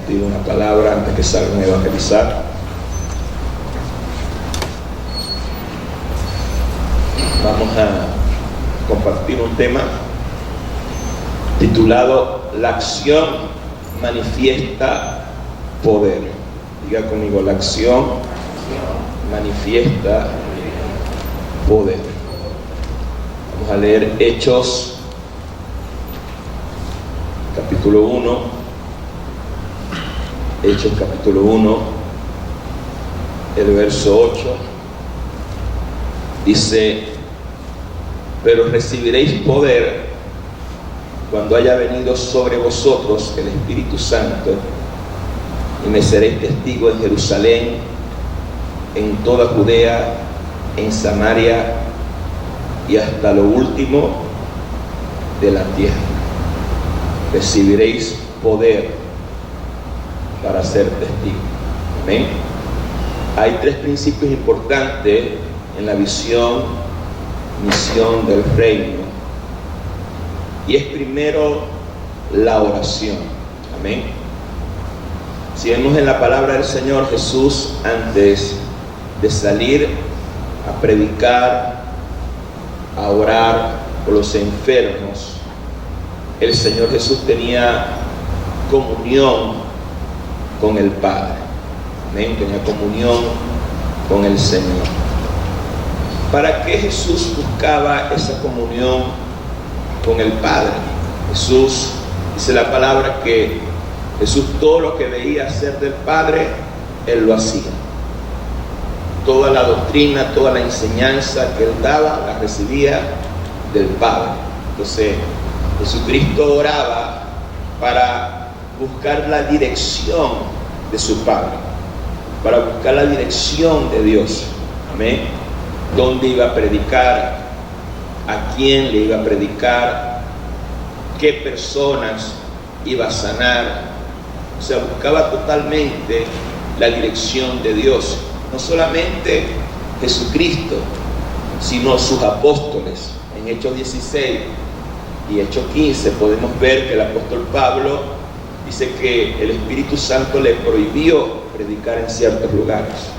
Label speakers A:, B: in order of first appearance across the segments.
A: compartir una palabra antes que salgan a evangelizar. Vamos a compartir un tema titulado La acción manifiesta poder. Diga conmigo, la acción manifiesta poder. Vamos a leer Hechos capítulo 1. Hechos capítulo 1, el verso 8. Dice: pero recibiréis poder cuando haya venido sobre vosotros el Espíritu Santo, y me seréis testigos en Jerusalén, en toda Judea, en Samaria y hasta lo último de la tierra. Recibiréis poder para ser testigos. Amén. Hay tres principios importantes en la misión del reino, y es primero la oración. Amén. Si vemos en la palabra del Señor, Jesús, antes de salir a predicar, a orar por los enfermos, el Señor Jesús tenía comunión con el Padre. Amén. Tenía comunión con el Señor. ¿Para qué Jesús buscaba esa comunión con el Padre? Jesús, dice la palabra, que Jesús todo lo que veía hacer del Padre, Él lo hacía. Toda la doctrina, toda la enseñanza que Él daba, la recibía del Padre. Entonces, Jesucristo oraba para buscar la dirección de su Padre, para buscar la dirección de Dios. Amén. ¿Dónde iba a predicar? ¿A quién le iba a predicar? ¿Qué personas iba a sanar? O sea, buscaba totalmente la dirección de Dios. No solamente Jesucristo, sino sus apóstoles. En Hechos 16 y Hechos 15 podemos ver que el apóstol Pablo dice que el Espíritu Santo le prohibió predicar en ciertos lugares.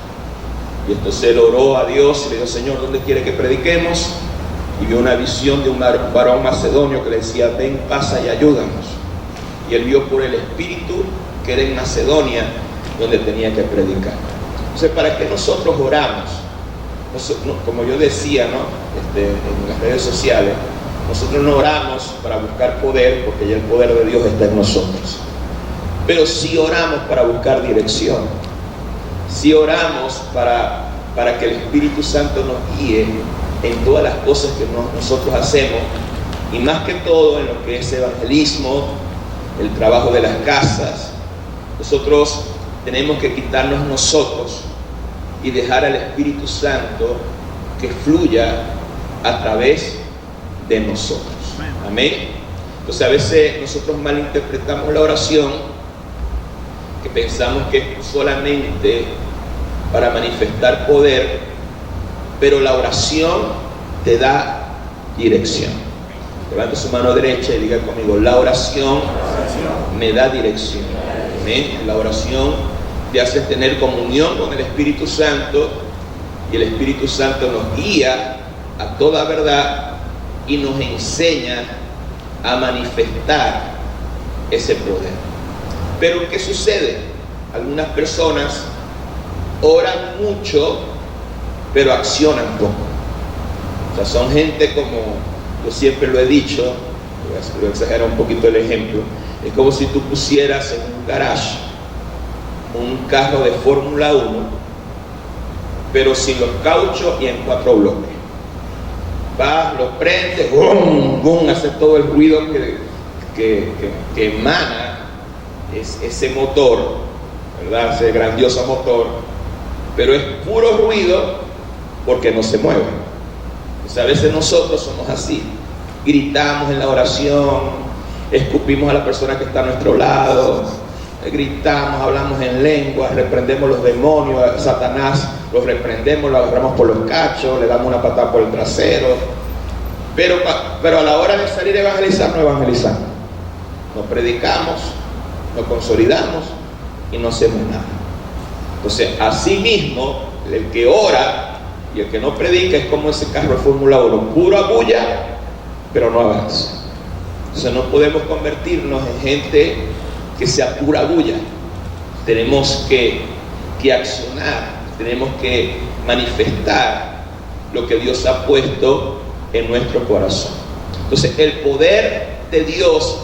A: Y entonces él oró a Dios y le dijo: Señor, ¿dónde quiere que prediquemos? Y vio una visión de un varón macedonio que le decía: ven, pasa y ayúdanos. Y él vio por el Espíritu que era en Macedonia donde tenía que predicar. Entonces, ¿para qué nosotros oramos? Como yo decía, en las redes sociales, nosotros no oramos para buscar poder, porque ya el poder de Dios está en nosotros. Pero sí oramos para buscar dirección. Sí oramos para que el Espíritu Santo nos guíe en todas las cosas que nosotros hacemos, y más que todo en lo que es evangelismo, el trabajo de las casas. Nosotros tenemos que quitarnos nosotros y dejar al Espíritu Santo que fluya a través de nosotros. Amén. Entonces, a veces nosotros malinterpretamos la oración, que pensamos que es solamente para manifestar poder, pero la oración te da dirección. Levante su mano derecha y diga conmigo: la oración me da dirección. Amén. La oración te hace tener comunión con el Espíritu Santo, y el Espíritu Santo nos guía a toda verdad y nos enseña a manifestar ese poder. Pero ¿qué sucede? Algunas personas oran mucho, pero accionan poco. O sea, son gente, como yo siempre lo he dicho, voy a exagerar un poquito el ejemplo, es como si tú pusieras en un garage un carro de Fórmula 1, pero sin los cauchos y en 4 bloques. Vas, lo prendes, ¡bum! ¡Bum! Hace todo el ruido que emana ese motor, ¿verdad? Ese grandioso motor, pero es puro ruido porque no se mueve. O sea, a veces nosotros somos así, gritamos en la oración, escupimos a la persona que está a nuestro lado, gritamos, hablamos en lengua, reprendemos los demonios, a Satanás los reprendemos, lo agarramos por los cachos, le damos una patada por el trasero, pero a la hora de salir a evangelizar, no evangelizamos, no predicamos, no consolidamos, y no hacemos nada. Entonces, así mismo, el que ora y el que no predica es como ese carro de Fórmula 1, pura bulla, pero no avanza. Entonces no podemos convertirnos en gente que sea pura bulla. Tenemos que accionar, tenemos que manifestar lo que Dios ha puesto en nuestro corazón. Entonces el poder de Dios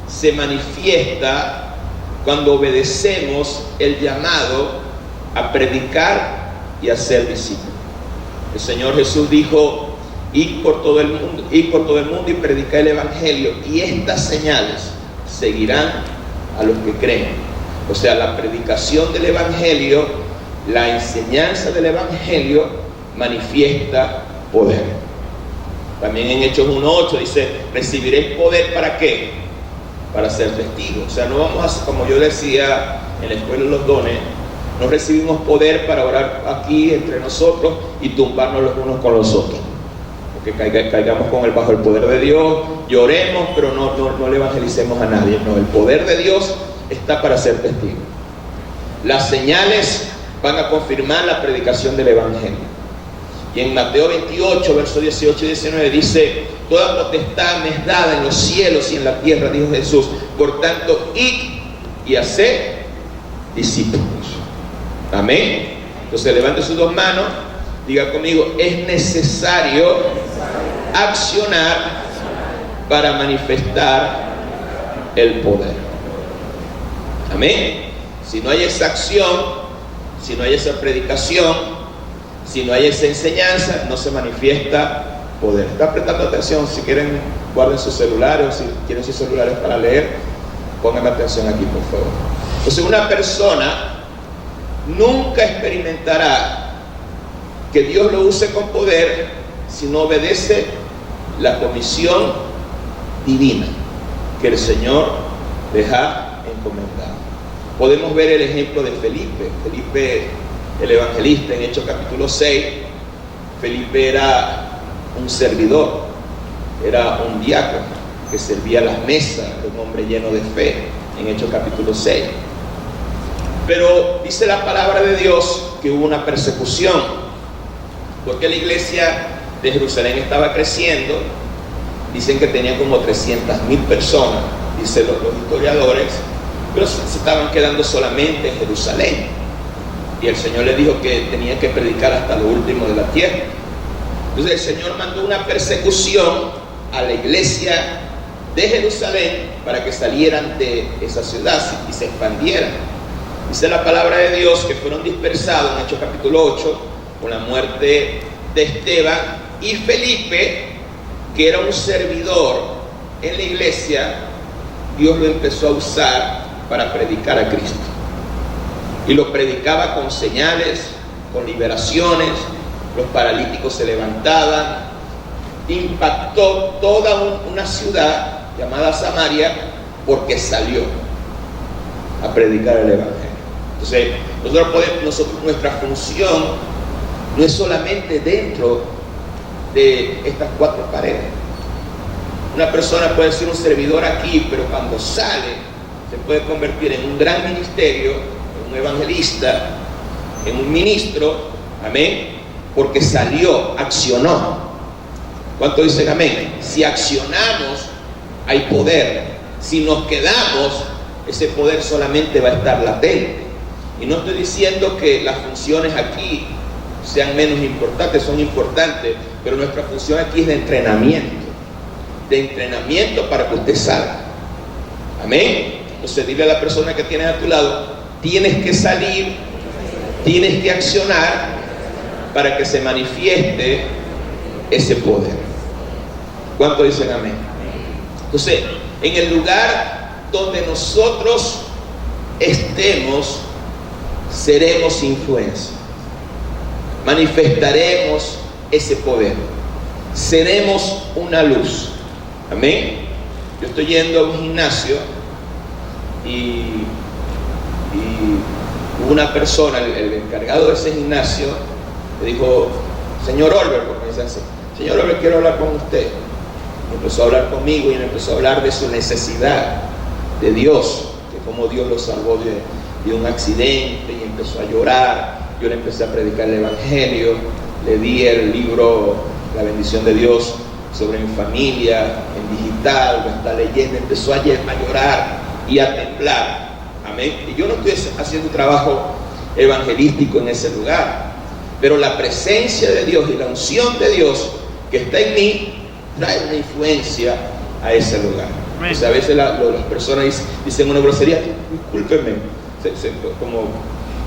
A: se manifiesta cuando obedecemos el llamado a predicar y a ser discípulos. El Señor Jesús dijo: id por todo el mundo y predicar el evangelio, y estas señales seguirán a los que creen. O sea, la predicación del evangelio, la enseñanza del evangelio manifiesta poder. También en Hechos 1:8 dice: recibiréis poder, ¿para qué? Para ser testigos. O sea, no vamos a, como yo decía en la escuela de los dones, no recibimos poder para orar aquí entre nosotros y tumbarnos los unos con los otros, porque caigamos bajo el poder de Dios, lloremos, pero no le evangelicemos a nadie. No, el poder de Dios está para ser testigo. Las señales van a confirmar la predicación del evangelio. Y en Mateo 28, versos 18 y 19 dice: toda potestad me es dada en los cielos y en la tierra, dijo Jesús. Por tanto, id y haced discípulos. Amén. Entonces levante sus dos manos, diga conmigo: es necesario accionar para manifestar el poder. Amén. Si no hay esa acción, si no hay esa predicación, si no hay esa enseñanza, no se manifiesta poder. Está prestando atención. Si quieren, guarden sus celulares, o si quieren sus celulares para leer, pongan atención aquí, por favor. Entonces, una persona nunca experimentará que Dios lo use con poder si no obedece la comisión divina que el Señor les ha encomendado. Podemos ver el ejemplo de Felipe, el evangelista, en Hechos capítulo 6. Felipe era un servidor, era un diácono que servía a las mesas, de un hombre lleno de fe, en Hechos capítulo 6. Pero dice la palabra de Dios que hubo una persecución, porque la iglesia de Jerusalén estaba creciendo. Dicen que tenía como 300,000 personas, dicen los historiadores, pero se estaban quedando solamente en Jerusalén. Y el Señor les dijo que tenía que predicar hasta lo último de la tierra. Entonces el Señor mandó una persecución a la iglesia de Jerusalén para que salieran de esa ciudad y se expandieran. Dice la palabra de Dios que fueron dispersados en Hechos capítulo 8 con la muerte de Esteban, y Felipe, que era un servidor en la iglesia, Dios lo empezó a usar para predicar a Cristo. Y lo predicaba con señales, con liberaciones, los paralíticos se levantaban. Impactó toda una ciudad llamada Samaria porque salió a predicar el evangelio. Entonces, nuestra función no es solamente dentro de estas cuatro paredes. Una persona puede ser un servidor aquí, pero cuando sale se puede convertir en un gran ministerio, en un evangelista, en un ministro. Amén. Porque salió, accionó. ¿Cuánto dicen amén? Si accionamos, hay poder. Si nos quedamos, ese poder solamente va a estar latente. Y no estoy diciendo que las funciones aquí sean menos importantes, son importantes, pero nuestra función aquí es de entrenamiento para que usted salga. Amén. Entonces dile a la persona que tienes a tu lado: tienes que salir, tienes que accionar para que se manifieste ese poder. ¿Cuánto dicen amén? Entonces, en el lugar donde nosotros estemos, seremos influencia, manifestaremos ese poder, seremos una luz. Amén. Yo estoy yendo a un gimnasio y hubo una persona, el encargado de ese gimnasio, le dijo: señor Olver, porque me dice así, señor Olver, quiero hablar con usted. Y empezó a hablar conmigo y me empezó a hablar de su necesidad de Dios, de cómo Dios lo salvó de un accidente y empezó a llorar. Yo le empecé a predicar el Evangelio, le di el libro La bendición de Dios sobre mi familia en digital, lo está leyendo, empezó a llorar y a temblar. Amén. Y yo no estoy haciendo un trabajo evangelístico en ese lugar, pero la presencia de Dios y la unción de Dios que está en mí trae una influencia a ese lugar. O sea, a veces las personas dicen una grosería, discúlpenme, como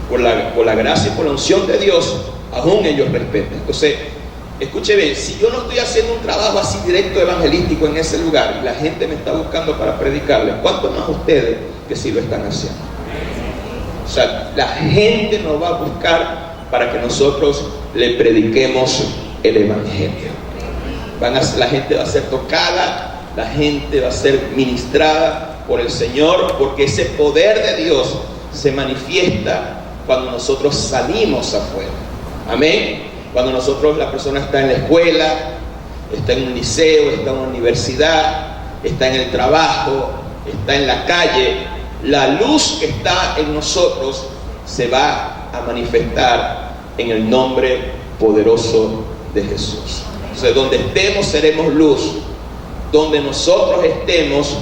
A: por la gracia y por la unción de Dios, aún ellos respetan. Entonces, escuche bien, si yo no estoy haciendo un trabajo así directo evangelístico en ese lugar y la gente me está buscando para predicarles, ¿cuánto más ustedes que sí lo están haciendo? O sea, la gente nos va a buscar para que nosotros le prediquemos el Evangelio. La gente va a ser tocada, la gente va a ser ministrada por el Señor, porque ese poder de Dios se manifiesta cuando nosotros salimos afuera. Amén. Cuando la persona está en la escuela, está en un liceo, está en una universidad, está en el trabajo, está en la calle, la luz que está en nosotros se va a manifestar en el nombre poderoso de Jesús. Entonces, donde estemos seremos luz. Donde nosotros estemos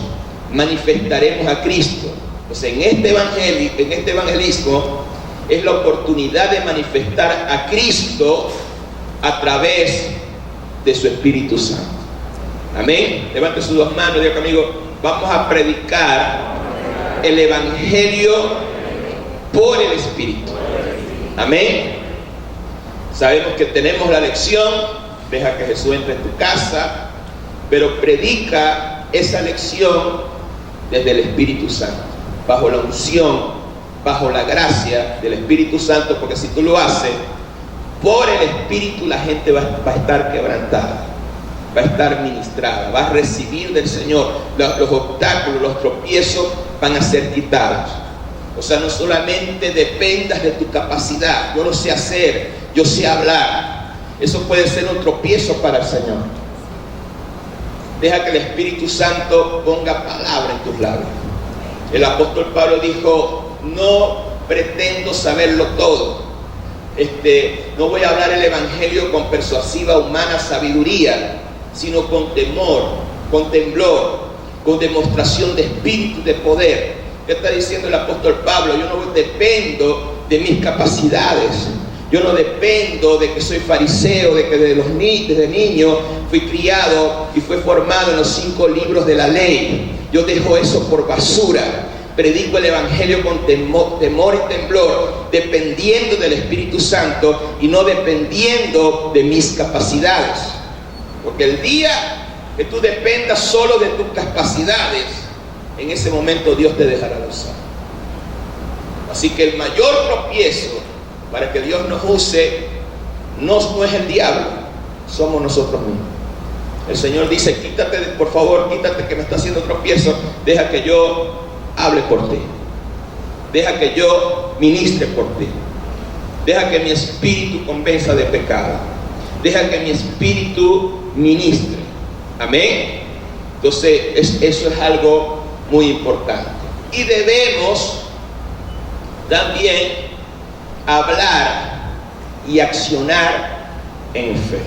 A: manifestaremos a Cristo. Entonces, en este evangelismo es la oportunidad de manifestar a Cristo a través de su Espíritu Santo. Amén. Levante sus dos manos y diga conmigo: vamos a predicar el Evangelio por el Espíritu. Amén. Sabemos que tenemos la lección, deja que Jesús entre en tu casa, pero predica esa lección desde el Espíritu Santo, bajo la unción, bajo la gracia del Espíritu Santo, porque si tú lo haces por el Espíritu, la gente va a estar quebrantada, va a estar ministrada, va a recibir del Señor. Los obstáculos, los tropiezos van a ser quitados. O sea, no solamente dependas de tu capacidad. Yo lo sé hacer, yo sé hablar. Eso puede ser un tropiezo para el Señor. Deja que el Espíritu Santo ponga palabra en tus labios. El apóstol Pablo dijo: no pretendo saberlo todo. No voy a hablar el Evangelio con persuasiva humana sabiduría, sino con temor, con temblor, con demostración de espíritu, de poder. ¿Qué está diciendo el apóstol Pablo? Yo no dependo de mis capacidades. Yo no dependo de que soy fariseo, de que desde niño fui criado y fui formado en los 5 libros de la ley. Yo dejo eso por basura. Predico el Evangelio con temor y temblor, dependiendo del Espíritu Santo y no dependiendo de mis capacidades. Porque el día que tú dependas solo de tus capacidades, en ese momento Dios te dejará de usar. Así que el mayor tropiezo para que Dios nos use no es el diablo, somos nosotros mismos. El Señor dice: quítate, por favor, quítate que me está haciendo tropiezo, deja que yo hable por ti, deja que yo ministre por ti, deja que mi espíritu convenza de pecado, deja que mi espíritu ministre. Amén. Entonces eso es algo muy importante, y debemos también hablar y accionar en fe.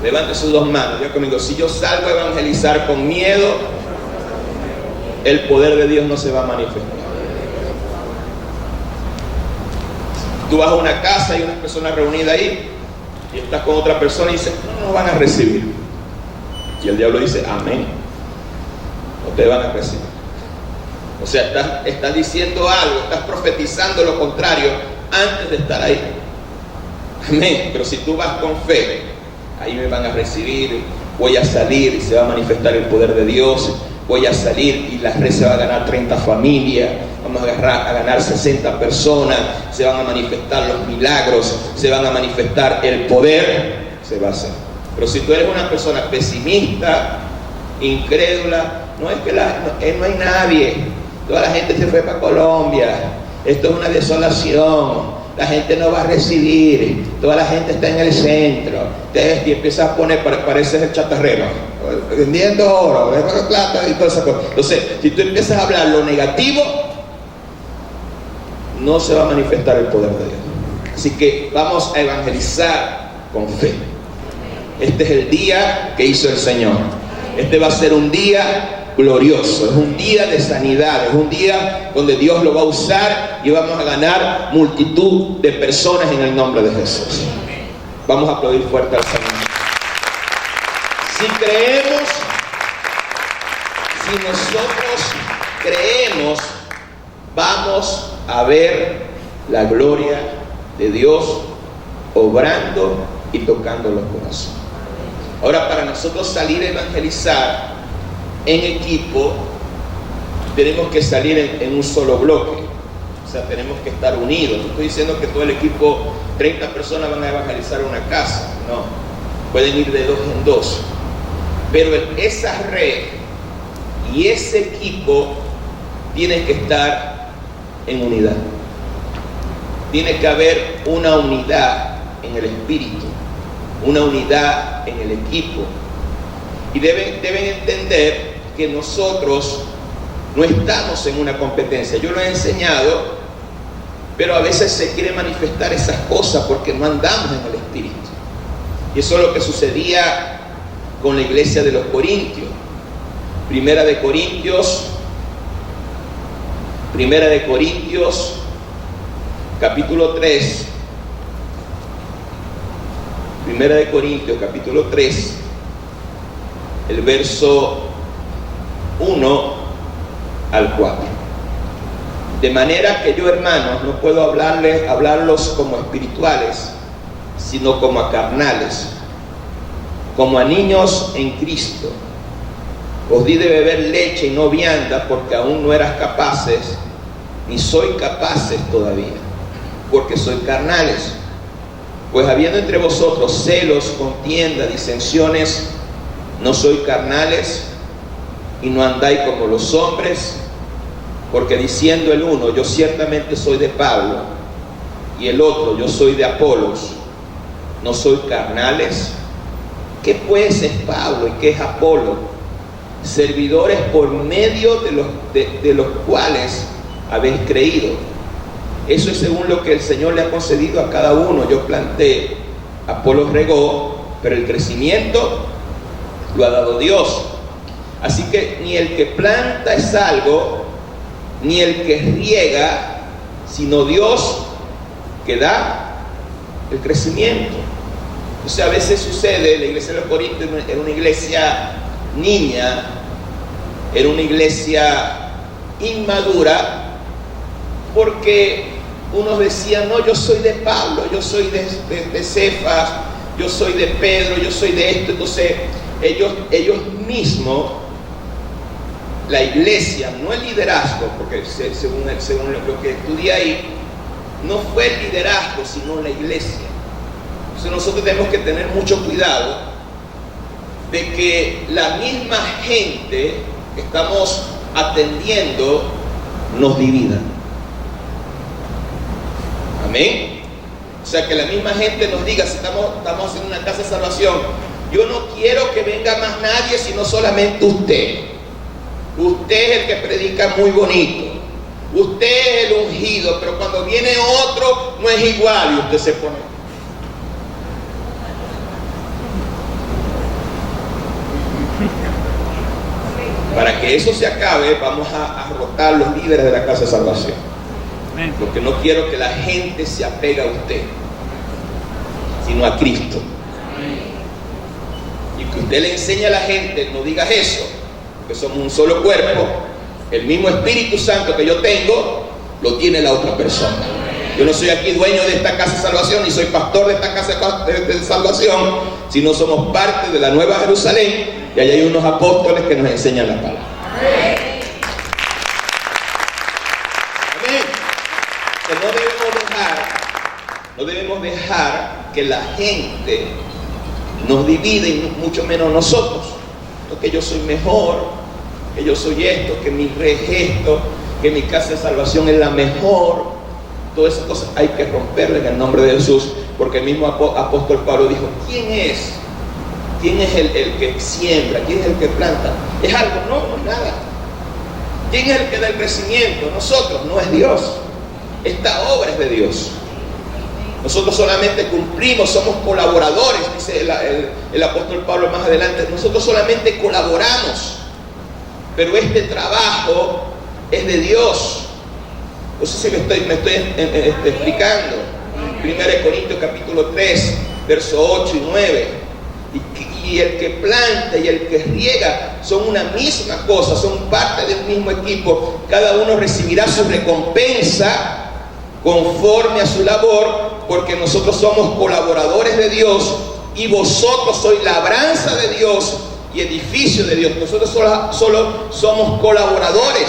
A: Levante sus dos manos, diga conmigo: si yo salgo a evangelizar con miedo, el poder de Dios no se va a manifestar. Tú vas a una casa y una persona reunida ahí y estás con otra persona y dices: no nos van a recibir. Y el diablo dice: amén, no te van a recibir. O sea, estás diciendo algo, estás profetizando lo contrario antes de estar ahí. Amén. Pero si tú vas con fe, ahí me van a recibir, voy a salir y se va a manifestar el poder de Dios. Voy a salir y la red se va a ganar 30 familias, vamos a ganar 60 personas, se van a manifestar los milagros, se van a manifestar el poder, se va a hacer. Pero si tú eres una persona pesimista, incrédula, no es que no hay nadie, toda la gente se fue para Colombia, esto es una desolación, la gente no va a recibir, toda la gente está en el centro. Entonces, y empiezas a poner, pareces el chatarrero, vendiendo oro, vendiendo plata y todas esas cosas. Entonces, si tú empiezas a hablar lo negativo, no se va a manifestar el poder de Dios. Así que vamos a evangelizar con fe. Este es el día que hizo el Señor. Este va a ser un día glorioso, es un día de sanidad, es un día donde Dios lo va a usar y vamos a ganar multitud de personas en el nombre de Jesús. Vamos a aplaudir fuerte al Señor. Si creemos, si nosotros creemos, vamos a ver la gloria de Dios obrando y tocando los corazones. Ahora, para nosotros salir a evangelizar en equipo, tenemos que salir en un solo bloque. O sea, tenemos que estar unidos. No estoy diciendo que todo el equipo, 30 personas van a evangelizar una casa. No, pueden ir de 2 en 2. Pero esa red y ese equipo tiene que estar en unidad. Tiene que haber una unidad en el espíritu, una unidad en el equipo. Y deben entender que nosotros no estamos en una competencia. Yo lo he enseñado, pero a veces se quiere manifestar esas cosas porque no andamos en el espíritu. Y eso es lo que sucedía con la iglesia de los Corintios. Primera de Corintios capítulo 3. Primera de Corintios capítulo 3, el verso 1 al 4. De manera que yo, hermanos, no puedo hablarlos como espirituales, sino como a carnales, como a niños en Cristo. Os di de beber leche y no vianda, porque aún no eras capaces, ni soy capaces todavía, porque soy carnales. Pues habiendo entre vosotros celos, contienda, disensiones, ¿no soy carnales y no andáis como los hombres? Porque diciendo el uno, yo ciertamente soy de Pablo, y el otro, yo soy de Apolos, ¿no soy carnales? ¿Qué pues es Pablo y qué es Apolo? Servidores por medio de los cuales habéis creído. Eso es según lo que el Señor le ha concedido a cada uno. Yo planté, Apolo regó, pero el crecimiento lo ha dado Dios. Así que ni el que planta es algo, ni el que riega, sino Dios que da el crecimiento. O sea, a veces sucede, la iglesia de los Corintios era una iglesia niña, era una iglesia inmadura, porque unos decían, no, yo soy de Pablo, yo soy de Cefas, yo soy de Pedro, yo soy de esto. Entonces ellos mismos, la iglesia, no el liderazgo, porque según lo que estudié ahí, no fue el liderazgo, sino la iglesia. Entonces nosotros tenemos que tener mucho cuidado de que la misma gente que estamos atendiendo nos divida. Amén. O sea, que la misma gente nos diga, si estamos haciendo una casa de salvación, yo no quiero que venga más nadie, sino solamente usted. Usted es el que predica muy bonito, usted es el ungido, pero cuando viene otro no es igual, y usted se pone. Para que eso se acabe, vamos a rotar los líderes de la casa de salvación, porque no quiero que la gente se apegue a usted, sino a Cristo. Y que usted le enseñe a la gente, no digas eso, porque somos un solo cuerpo. El mismo Espíritu Santo que yo tengo, lo tiene la otra persona. Yo no soy aquí dueño de esta casa de salvación, ni soy pastor de esta casa de salvación, sino somos parte de la Nueva Jerusalén, y allá hay unos apóstoles que nos enseñan la palabra. Amén. Que no debemos dejar que la gente nos divide, y mucho menos nosotros. No, que yo soy mejor, que yo soy esto, que mi red es esto, que mi casa de salvación es la mejor. Todas esas cosas hay que romperlas en el nombre de Jesús, porque el mismo apóstol Pablo dijo, ¿quién es? ¿Quién es el que siembra? ¿Quién es el que planta? ¿Es algo? No, no es nada. ¿Quién es el que da el crecimiento? Nosotros, no es Dios. Esta obra es de Dios. Nosotros solamente cumplimos, somos colaboradores, dice el apóstol Pablo más adelante. Nosotros solamente colaboramos, pero este trabajo es de Dios. No sé si me estoy explicando. 1 Corintios capítulo 3, verso 8 y 9. Y el que planta y el que riega son una misma cosa, son parte del mismo equipo. Cada uno recibirá su recompensa conforme a su labor, porque nosotros somos colaboradores de Dios y vosotros sois labranza de Dios y edificio de Dios. Nosotros solo somos colaboradores,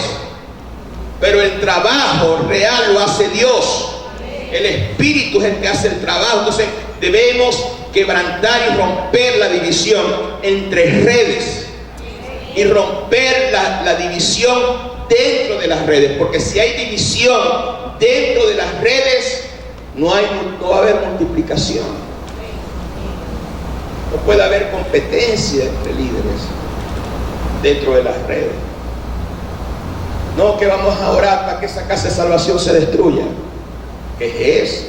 A: pero el trabajo real lo hace Dios. El Espíritu es el que hace el trabajo. Entonces debemos quebrantar y romper la división entre redes y romper la división dentro de las redes, porque si hay división dentro de las redes, no va a haber multiplicación, no puede haber competencia entre líderes dentro de las redes. No que vamos a orar para que esa casa de salvación se destruya. ¿Qué es eso?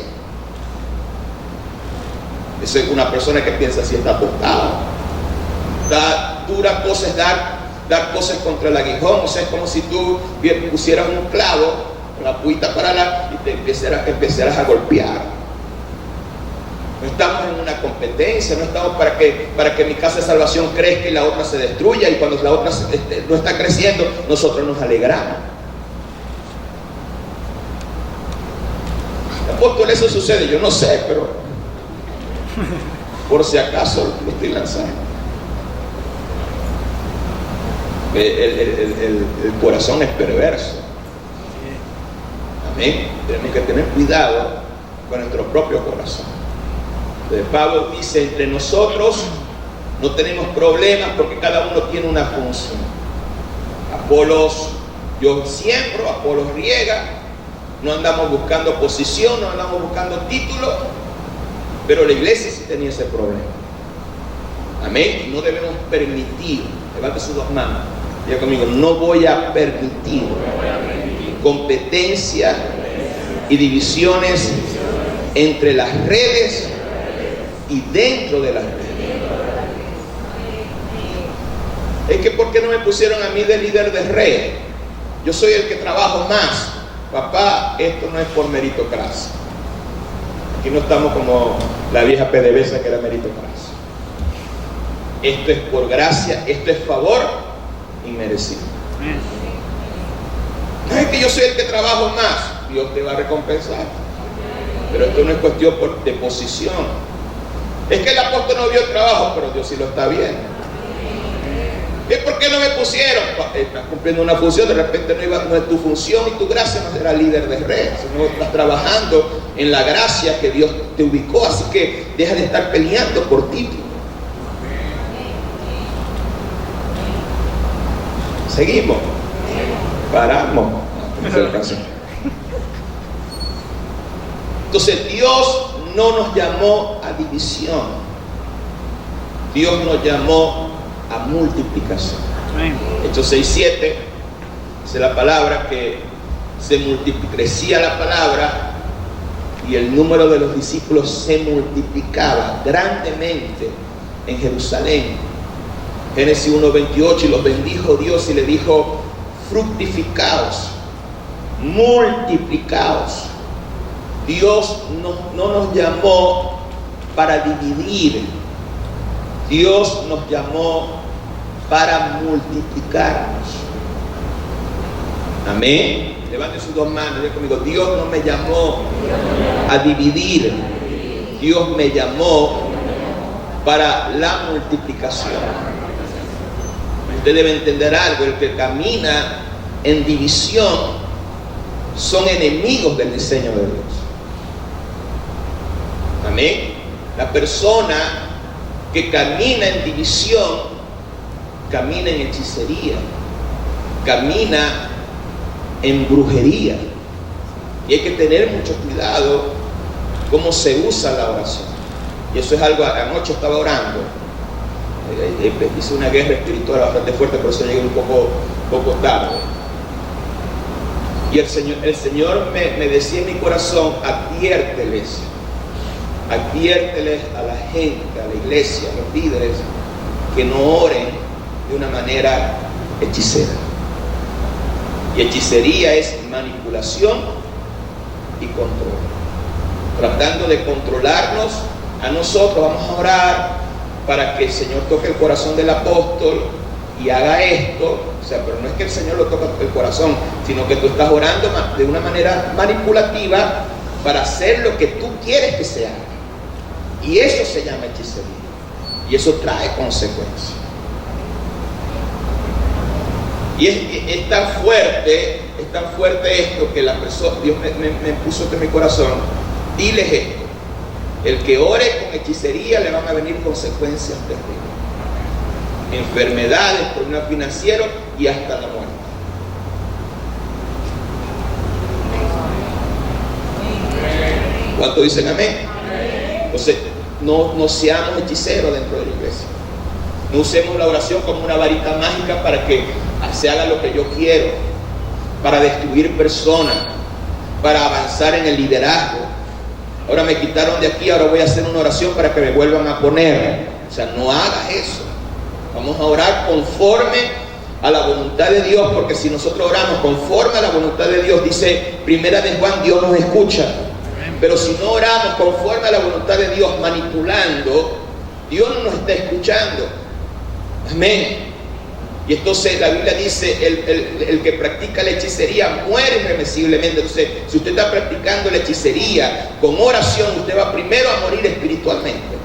A: Eso es una persona que piensa así, está apostada. Dura cosas dar cosas contra el aguijón. O sea, es como si tú pusieras un clavo, una puita para y te empezaras a golpear. No estamos en una competencia, no estamos para que mi casa de salvación crezca y la otra se destruya, y cuando la otra no está creciendo, nosotros nos alegramos. Apóstol, eso sucede, yo no sé, pero por si acaso lo estoy lanzando. El corazón es perverso. Amén. Tenemos que tener cuidado con nuestro propio corazón. Pablo dice: entre nosotros no tenemos problemas porque cada uno tiene una función. Apolos, yo siembro, Apolos riega. No andamos buscando posición, no andamos buscando título, pero la iglesia sí tenía ese problema. Amén. Y no debemos permitir, levante sus dos manos, diga conmigo, no voy a permitir competencia y divisiones entre las redes y dentro de las redes. Es que ¿por qué no me pusieron a mí de líder de red? Yo soy el que trabajo más. Papá, esto no es por meritocracia. Aquí no estamos como la vieja PDVSA que era meritocracia. Esto es por gracia, esto es favor inmerecido. No es que yo soy el que trabajo más, Dios te va a recompensar. Pero esto no es cuestión de posición. Es que el apóstol no vio el trabajo, pero Dios sí lo está viendo. ¿Es por qué no me pusieron? Estás cumpliendo una función, de repente no es tu función y tu gracia no será líder de red, sino estás trabajando en la gracia que Dios te ubicó, así que deja de estar peleando por título. Seguimos. Paramos. Entonces Dios no nos llamó a división. Dios nos llamó a multiplicación. Hechos 6:7 dice la palabra que se crecía la palabra y el número de los discípulos se multiplicaba grandemente en Jerusalén. Génesis 1:28, y los bendijo Dios y le dijo: fructificaos, multiplicaos. Dios no nos llamó para dividir, Dios nos llamó para multiplicarnos. Amén. Levante sus dos manos, diga conmigo: Dios no me llamó a dividir, Dios me llamó para la multiplicación. Usted debe entender algo: el que camina en división son enemigos del diseño de Dios. Amén. La persona que camina en división camina en hechicería, camina en brujería, y hay que tener mucho cuidado cómo se usa la oración. Y eso es algo. Anoche estaba orando, hice una guerra espiritual bastante fuerte, por eso llegué un poco tarde. Y el Señor me decía en mi corazón, adviérteles a la gente, a la iglesia, a los líderes, que no oren de una manera hechicera. Y hechicería es manipulación y control. Tratando de controlarnos a nosotros. Vamos a orar para que el Señor toque el corazón del apóstol y haga esto. O sea, pero no es que el Señor lo toque el corazón, sino que tú estás orando de una manera manipulativa para hacer lo que tú quieres que se haga. Y eso se llama hechicería. Y eso trae consecuencias. Y es tan fuerte esto que la persona, Dios me puso esto en mi corazón. Diles esto: el que ore con hechicería le van a venir consecuencias terribles, enfermedades, problemas financieros y hasta la muerte. ¿Cuántos dicen amén? Entonces, no seamos hechiceros dentro de la iglesia. No usemos la oración como una varita mágica para que se haga lo que yo quiero, para destruir personas, para avanzar en el liderazgo. Ahora me quitaron de aquí, ahora voy a hacer una oración para que me vuelvan a poner. O sea, no hagas eso. Vamos a orar conforme a la voluntad de Dios, porque si nosotros oramos conforme a la voluntad de Dios, dice Primera de Juan, Dios nos escucha. Pero si no oramos conforme a la voluntad de Dios, manipulando, Dios no nos está escuchando. Amén. Y entonces la Biblia dice, el que practica la hechicería muere irremisiblemente. Entonces, si usted está practicando la hechicería con oración, usted va primero a morir espiritualmente.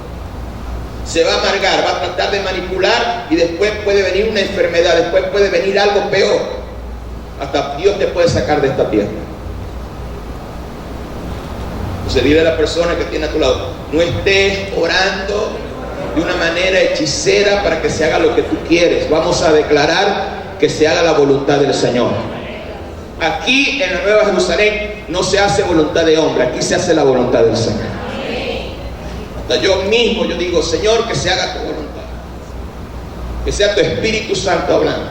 A: Se va a amargar, va a tratar de manipular y después puede venir una enfermedad, después puede venir algo peor. Hasta Dios te puede sacar de esta tierra. Entonces dile a la persona que tiene a tu lado, no estés orando de una manera hechicera para que se haga lo que tú quieres. Vamos a declarar que se haga la voluntad del Señor. Aquí en la Nueva Jerusalén no se hace voluntad de hombre, aquí se hace la voluntad del Señor. Hasta yo mismo, yo digo, Señor, que se haga tu voluntad, que sea tu Espíritu Santo hablando.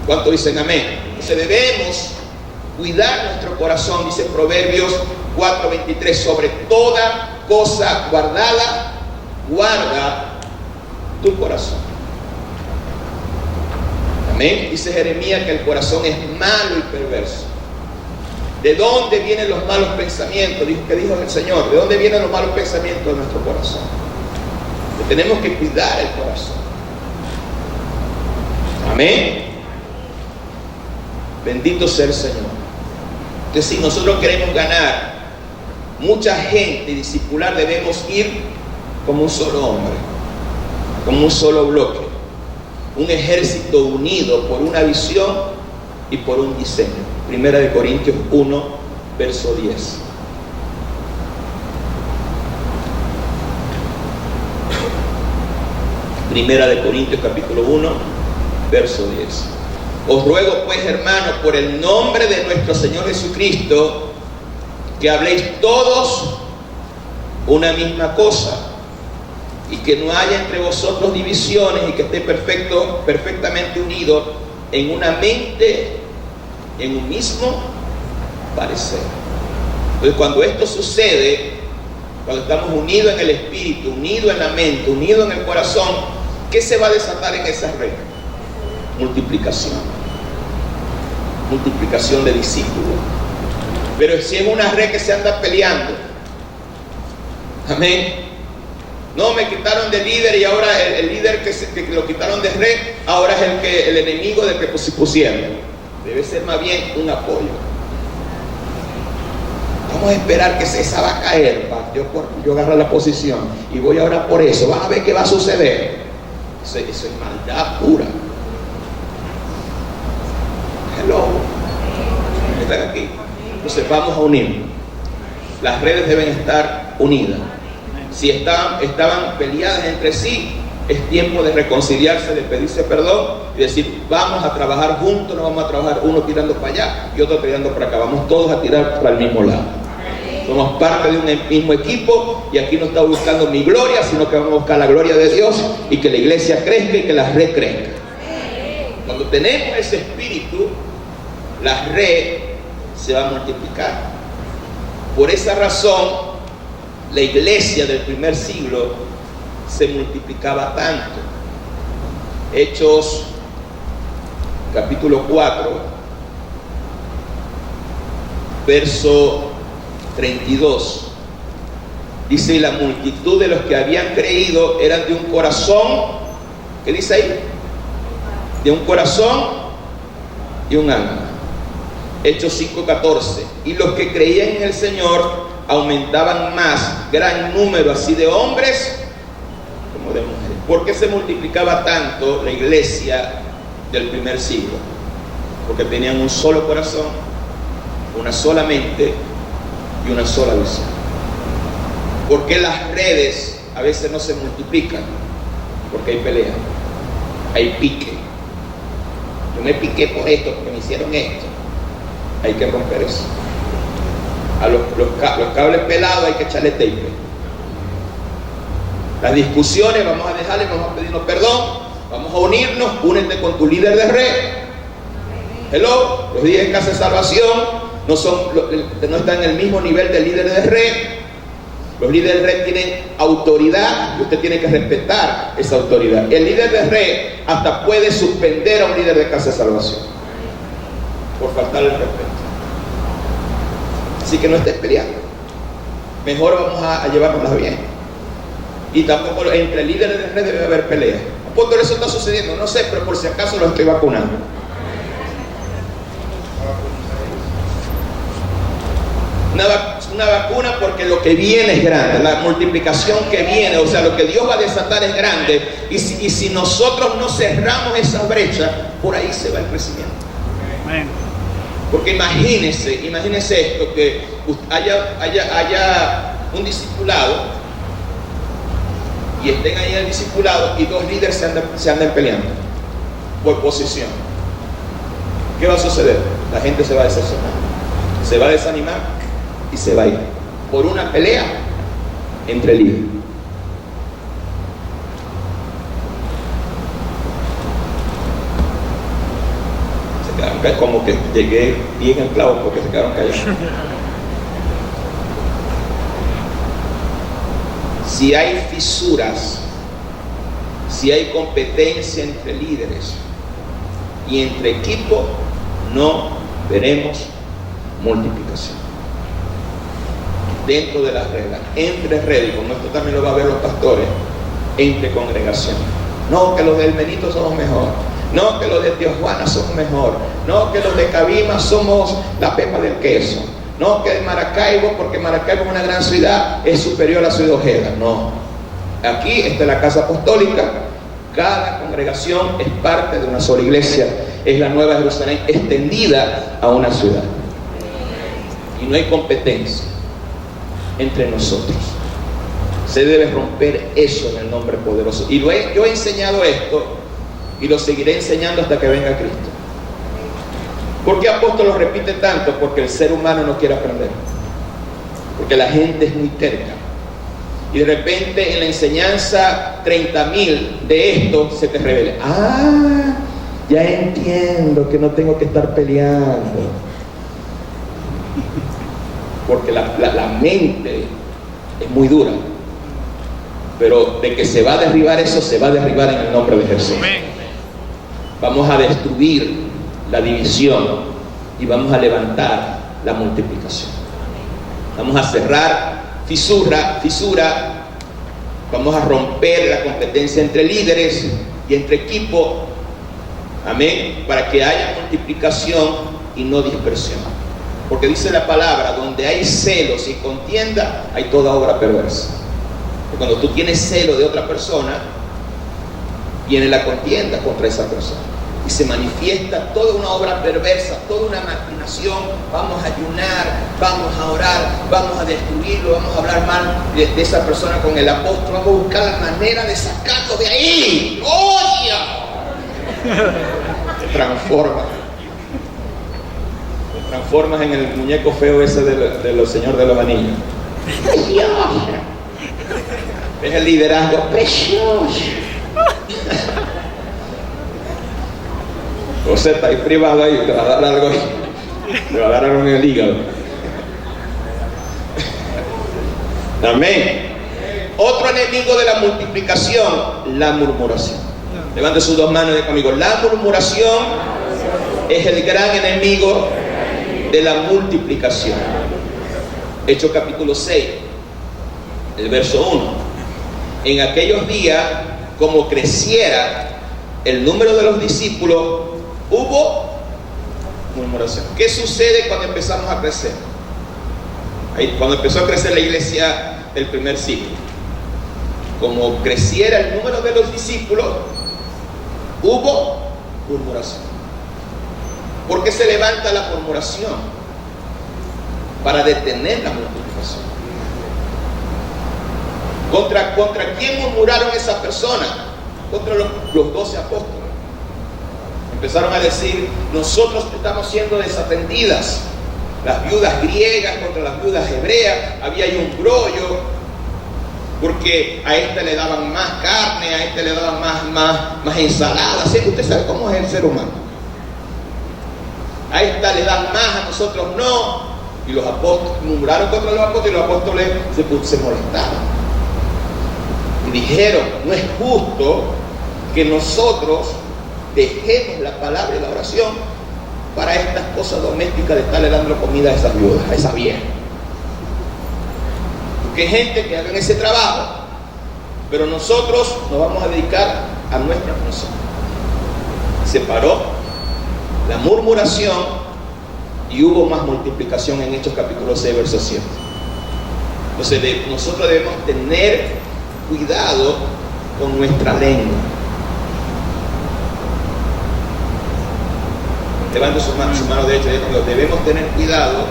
A: ¿Cuántos dicen amén? Entonces debemos cuidar nuestro corazón, dice Proverbios 4:23, sobre toda cosa guardada, guarda tu corazón. Amén. Dice Jeremías que el corazón es malo y perverso. ¿De dónde vienen los malos pensamientos? ¿Qué dijo el Señor? ¿De dónde vienen los malos pensamientos de nuestro corazón? Que tenemos que cuidar el corazón. Amén. Bendito sea el Señor. Entonces, si nosotros queremos ganar mucha gente y discipular, debemos ir como un solo hombre, como un solo bloque, un ejército unido por una visión y por un diseño. Primera de Corintios 1, verso 10. Primera de Corintios capítulo 1, verso 10. Os ruego pues, hermanos, por el nombre de nuestro Señor Jesucristo, que habléis todos una misma cosa, y que no haya entre vosotros divisiones, y que esté perfectamente unidos en una mente, en un mismo parecer. Entonces, cuando esto sucede, cuando estamos unidos en el espíritu, unidos en la mente, unidos en el corazón, ¿qué se va a desatar en esa red? Multiplicación de discípulos. Pero si es una red que se anda peleando, amén. No, me quitaron de líder y ahora el líder que lo quitaron de red, ahora es el enemigo del que pusieron. Debe ser más bien un apoyo. Vamos a esperar que esa va a caer. Yo agarro la posición y voy a orar por eso. Vas a ver qué va a suceder. Eso es maldad pura. Hello. Están aquí. Entonces vamos a unir. Las redes deben estar unidas. Si estaban peleadas entre sí, es tiempo de reconciliarse, de pedirse perdón y decir, vamos a trabajar juntos, no vamos a trabajar uno tirando para allá y otro tirando para acá. Vamos todos a tirar para el mismo lado. Somos parte de un mismo equipo y aquí no está buscando mi gloria, sino que vamos a buscar la gloria de Dios y que la iglesia crezca y que la red crezca. Cuando tenemos ese espíritu, la red se va a multiplicar. Por esa razón, la iglesia del primer siglo se multiplicaba tanto. Hechos capítulo 4, verso 32. Dice, y la multitud de los que habían creído eran de un corazón, ¿qué dice ahí? De un corazón y un alma. Hechos 5:14. Y los que creían en el Señor aumentaban más, gran número así de hombres como de mujeres. ¿Por qué se multiplicaba tanto la iglesia del primer siglo? Porque tenían un solo corazón, una sola mente y una sola visión. ¿Por qué las redes a veces no se multiplican? Porque hay pelea, hay pique. Yo me piqué por esto, porque me hicieron esto. Hay que romper eso. A los cables pelados hay que echarle tape. Las discusiones vamos a dejarle, vamos a pedirnos perdón, vamos a unirnos. Únete con tu líder de red. Hello, los días en Casa de Salvación no están en el mismo nivel del líder de red. Los líderes de red tienen autoridad y usted tiene que respetar esa autoridad. El líder de red hasta puede suspender a un líder de Casa de Salvación por faltarle el respeto. Así que no estés peleando. Mejor vamos a llevárnoslas bien. Y tampoco entre líderes de red debe haber pelea. ¿Por qué eso está sucediendo? No sé, pero por si acaso lo estoy vacunando. Una vacuna porque lo que viene es grande, la multiplicación que viene, o sea, lo que Dios va a desatar es grande. Y si nosotros no cerramos esa brecha, por ahí se va el crecimiento. Amén. Porque imagínese esto, que haya un discipulado y estén ahí en el discipulado y dos líderes se anden peleando por posición. ¿Qué va a suceder? La gente se va a decepcionar, se va a desanimar y se va a ir por una pelea entre líderes. Se quedaron callados, como que llegué bien en clavo porque se quedaron callados. Si hay fisuras, si hay competencia entre líderes y entre equipos, no veremos multiplicación. Dentro de las reglas, entre redes, como esto también lo va a ver los pastores, entre congregaciones. No, que los del Menito somos mejor. No, que los de Tío Juana somos mejor. No, que los de Cabima somos la pepa del queso. No, que de Maracaibo, porque Maracaibo es una gran ciudad, es superior a Ciudad Ojeda. No. Aquí está la casa apostólica. Cada congregación es parte de una sola iglesia. Es la Nueva Jerusalén extendida a una ciudad. Y no hay competencia entre nosotros. Se debe romper eso en el nombre poderoso. Y yo he enseñado esto y lo seguiré enseñando hasta que venga Cristo. ¿Por qué apóstol lo repite tanto? Porque el ser humano no quiere aprender. Porque la gente es muy terca. Y de repente en la enseñanza 30.000 de esto se te revela. Ah, ya entiendo que no tengo que estar peleando. Porque la mente es muy dura. Pero de que se va a derribar eso, se va a derribar en el nombre de Jesús. Vamos a destruir la división y vamos a levantar la multiplicación. Vamos a cerrar fisura. Vamos a romper la competencia entre líderes y entre equipos. Amén. Para que haya multiplicación y no dispersión. Porque dice la palabra, donde hay celos y contienda, hay toda obra perversa. Porque cuando tú tienes celo de otra persona, viene la contienda contra esa persona. Y se manifiesta toda una obra perversa, toda una maquinación. Vamos a ayunar, vamos a orar, vamos a destruirlo, vamos a hablar mal de esa persona con el apóstol. Vamos a buscar la manera de sacarlo de ahí. ¡Odia! Se transformas en el muñeco feo ese de los Señor de los Anillos. ¡Precioso! Es el liderazgo precioso. José está ahí privado ahí, te va a dar algo ahí. Me agarraron en el hígado. Amén. Otro enemigo de la multiplicación, la murmuración. Levante sus dos manos y diga conmigo: la murmuración es el gran enemigo de la multiplicación. Hechos capítulo 6, el verso 1. En aquellos días, como creciera el número de los discípulos, hubo murmuración. ¿Qué sucede cuando empezamos a crecer? Cuando empezó a crecer la iglesia del primer siglo, como creciera el número de los discípulos, hubo murmuración. ¿Por qué se levanta la murmuración? Para detener la multiplicación. ¿Contra quién murmuraron esas personas? Contra los 12 apóstoles. Empezaron a decir: nosotros estamos siendo desatendidas. Las viudas griegas contra las viudas hebreas, había ahí un brollo, porque a esta le daban más carne, a esta le daban más ensalada. ¿Sí? Usted sabe cómo es el ser humano. A esta le dan más, a nosotros no. Y los apóstoles murmuraron contra los apóstoles, y los apóstoles se molestaron y dijeron: no es justo que nosotros dejemos la palabra y la oración para estas cosas domésticas de estarle dando comida a esas viudas, a esa vieja. Porque hay gente que haga ese trabajo, pero nosotros nos vamos a dedicar a nuestra función. Se paró la murmuración y hubo más multiplicación en Hechos capítulo 6, verso 7. Entonces nosotros debemos tener cuidado con nuestra lengua. Levante su mano derecha y diga: debemos tener cuidado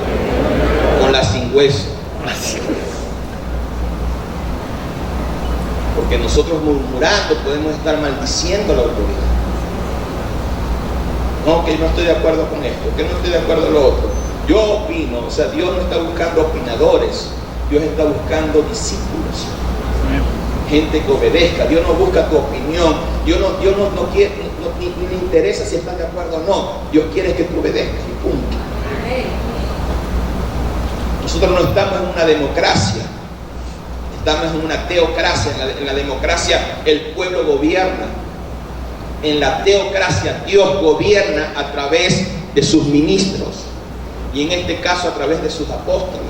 A: con la sin hueso. Porque nosotros murmurando podemos estar maldiciendo a la autoridad. No, que no estoy de acuerdo con esto, que no estoy de acuerdo con lo otro. Yo opino, o sea, Dios no está buscando opinadores, Dios está buscando discípulos. Gente que obedezca. Dios no busca tu opinión. Dios no quiere, ni le interesa si estás de acuerdo o no. Dios quiere que tú obedezcas y punto. Nosotros no estamos en una democracia, estamos en una teocracia. En la democracia el pueblo gobierna. En la teocracia Dios gobierna a través de sus ministros, y en este caso a través de sus apóstoles.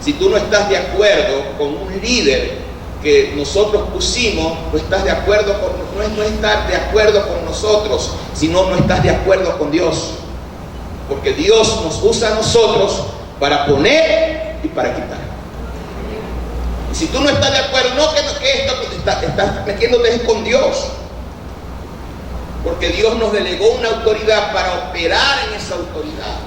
A: Si tú no estás de acuerdo con un líder que nosotros pusimos, no estás de acuerdo no es estar de acuerdo con nosotros, sino no estás de acuerdo con Dios. Porque Dios nos usa a nosotros para poner y para quitar. Y si tú no estás de acuerdo, estás metiéndote con Dios. Porque Dios nos delegó una autoridad para operar en esa autoridad.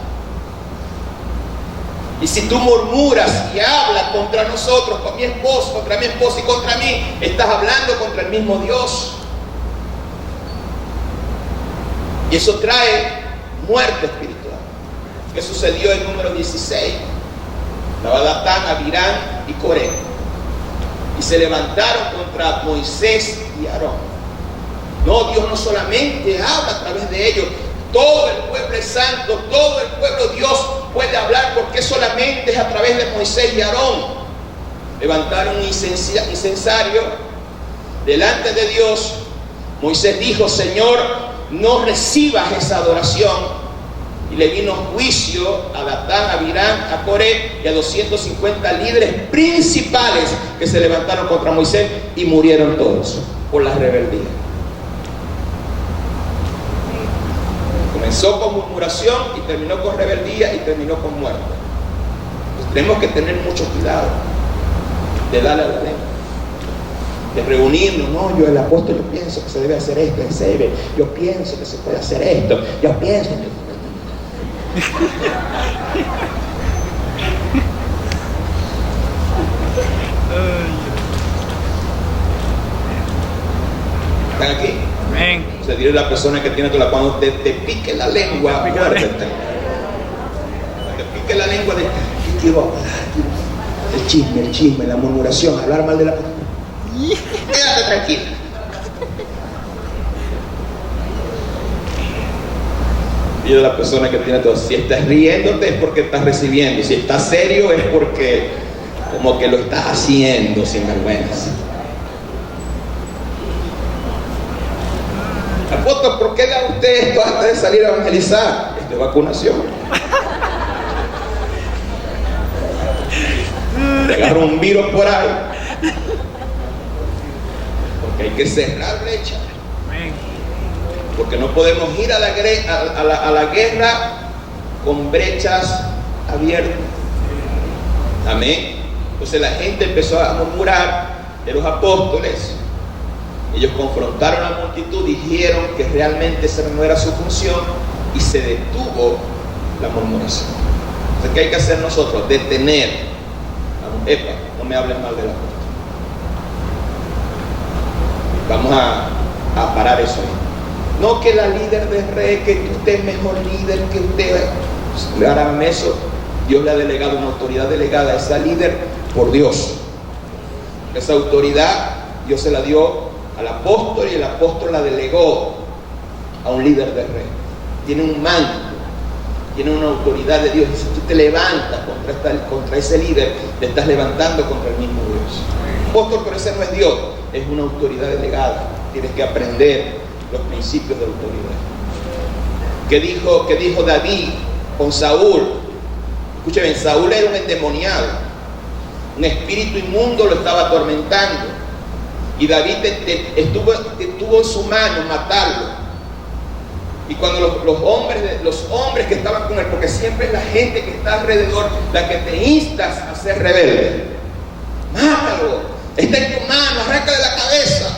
A: Y si tú murmuras y hablas contra nosotros, con mi esposo, contra mi esposa y contra mí, estás hablando contra el mismo Dios. Y eso trae muerte espiritual. ¿Qué sucedió en número 16? Estaba Datán, Abirán y Coré. Y se levantaron contra Moisés y Aarón. No, Dios no solamente habla a través de ellos. Todo el pueblo es santo, todo el pueblo Dios puede hablar, porque solamente es a través de Moisés y Aarón. Levantaron un incensario delante de Dios. Moisés dijo: Señor, no recibas esa adoración. Y le vino juicio a Datán, a Abirán, a Coré y a 250 líderes principales que se levantaron contra Moisés, y murieron todos por la rebeldía. Comenzó con murmuración y terminó con rebeldía y terminó con muerte. Pues tenemos que tener mucho cuidado de darle a la lengua, de reunirnos. No, yo el apóstol, yo pienso que se debe hacer esto, yo pienso que se puede hacer esto, yo pienso que... ¿Están aquí? Amén. O sea, dile a la persona que tiene tu lado, cuando te pique la lengua, muérdete. Te pique la lengua de ¿qué quiero hablar? El chisme, la murmuración, hablar mal de la persona. Quédate tranquila. Y de la persona que tiene todo, si estás riéndote es porque estás recibiendo, si estás serio es porque como que lo estás haciendo sin vergüenza. Apóstol, ¿por qué da usted esto antes de salir a evangelizar? Esto es vacunación. Te agarra un virus por ahí. Porque hay que cerrar brecha. Porque no podemos ir a la guerra con brechas abiertas. Amén. Entonces la gente empezó a murmurar de los apóstoles. Ellos confrontaron a la multitud, dijeron que realmente esa no era su función y se detuvo la murmuración. Entonces, ¿qué hay que hacer nosotros? Detener. Epa, no me hables mal del apóstol. Vamos a parar eso ahí. No que la líder de red, que usted es mejor líder que usted. Háganme eso. Dios le ha delegado una autoridad delegada a esa líder por Dios. Esa autoridad Dios se la dio al apóstol y el apóstol la delegó a un líder de red. Tiene un manto, tiene una autoridad de Dios. Y si tú te levantas contra ese líder, te estás levantando contra el mismo Dios. Apóstol, pero ese no es Dios, es una autoridad delegada. Tienes que aprender los principios de autoridad. ¿Qué dijo David con Saúl? Escuchen, Saúl era un endemoniado, un espíritu inmundo lo estaba atormentando, y David estuvo en su mano matarlo. Y cuando los hombres que estaban con él, porque siempre es la gente que está alrededor la que te instas a ser rebelde, mátalo, está en tu mano, arráncale la cabeza.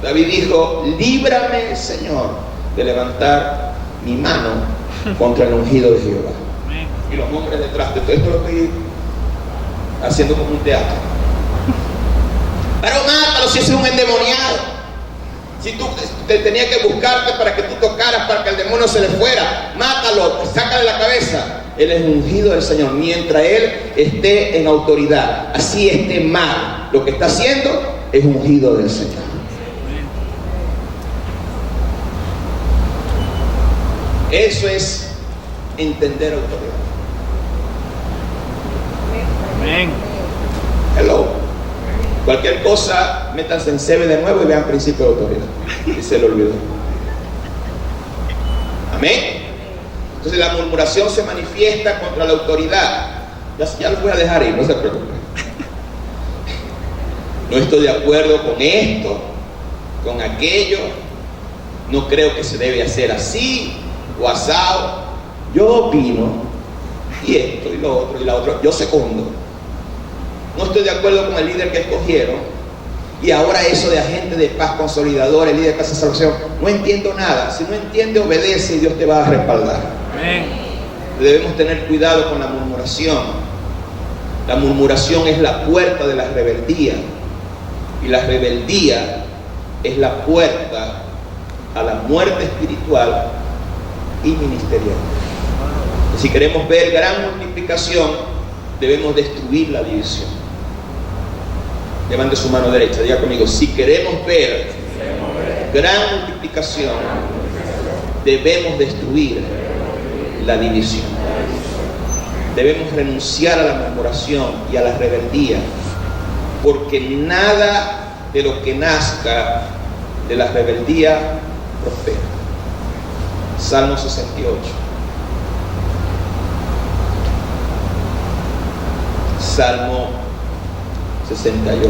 A: David dijo: líbrame, Señor, de levantar mi mano contra el ungido de Jehová. Y los hombres detrás de todo esto lo estoy haciendo como un teatro. Pero mátalo, si es un endemoniado. Si tú te tenía que buscarte para que tú tocaras, para que el demonio se le fuera, mátalo, sácale la cabeza. Él es ungido del Señor. Mientras él esté en autoridad, así esté mal, lo que está haciendo es ungido del Señor. Eso es entender autoridad.
B: Amén.
A: Hello. Cualquier cosa, métanse en CB de nuevo y vean principio de autoridad. Y se lo olvidó. Amén. Entonces la murmuración se manifiesta contra la autoridad. Ya los voy a dejar ir, no se preocupen. No estoy de acuerdo con esto, con aquello. No creo que se debe hacer así o asado. Yo opino, y esto y lo otro y la otra, yo secundo. No estoy de acuerdo con el líder que escogieron, y ahora eso de agente de paz consolidador, el líder de casa de salvación, no entiendo nada. Si no entiende, obedece y Dios te va a respaldar.
B: Amén.
A: Debemos tener cuidado con la murmuración. La murmuración es la puerta de la rebeldía, y la rebeldía es la puerta a la muerte espiritual y ministerial. Si queremos ver gran multiplicación, debemos destruir la división. Levante su mano derecha, diga conmigo: si queremos ver gran multiplicación, debemos destruir la división. Debemos renunciar a la murmuración y a la rebeldía, porque nada de lo que nazca de la rebeldía prospera. Salmo 68. Salmo 68.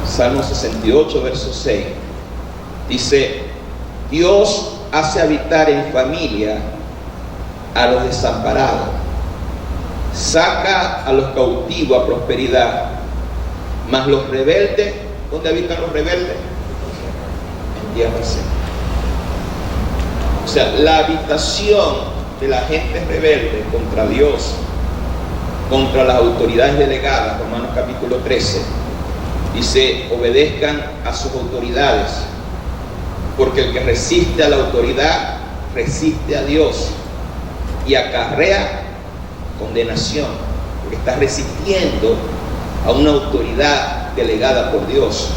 A: Salmo 68, verso 6. Dice: Dios hace habitar en familia a los desamparados, saca a los cautivos a prosperidad, mas los rebeldes, ¿dónde habitan los rebeldes? En tierra seca. O sea, la habitación de la gente rebelde contra Dios, contra las autoridades delegadas, Romanos capítulo 13, dice: obedezcan a sus autoridades, porque el que resiste a la autoridad resiste a Dios y acarrea condenación. porque estás resistiendo a una autoridad delegada por Dios.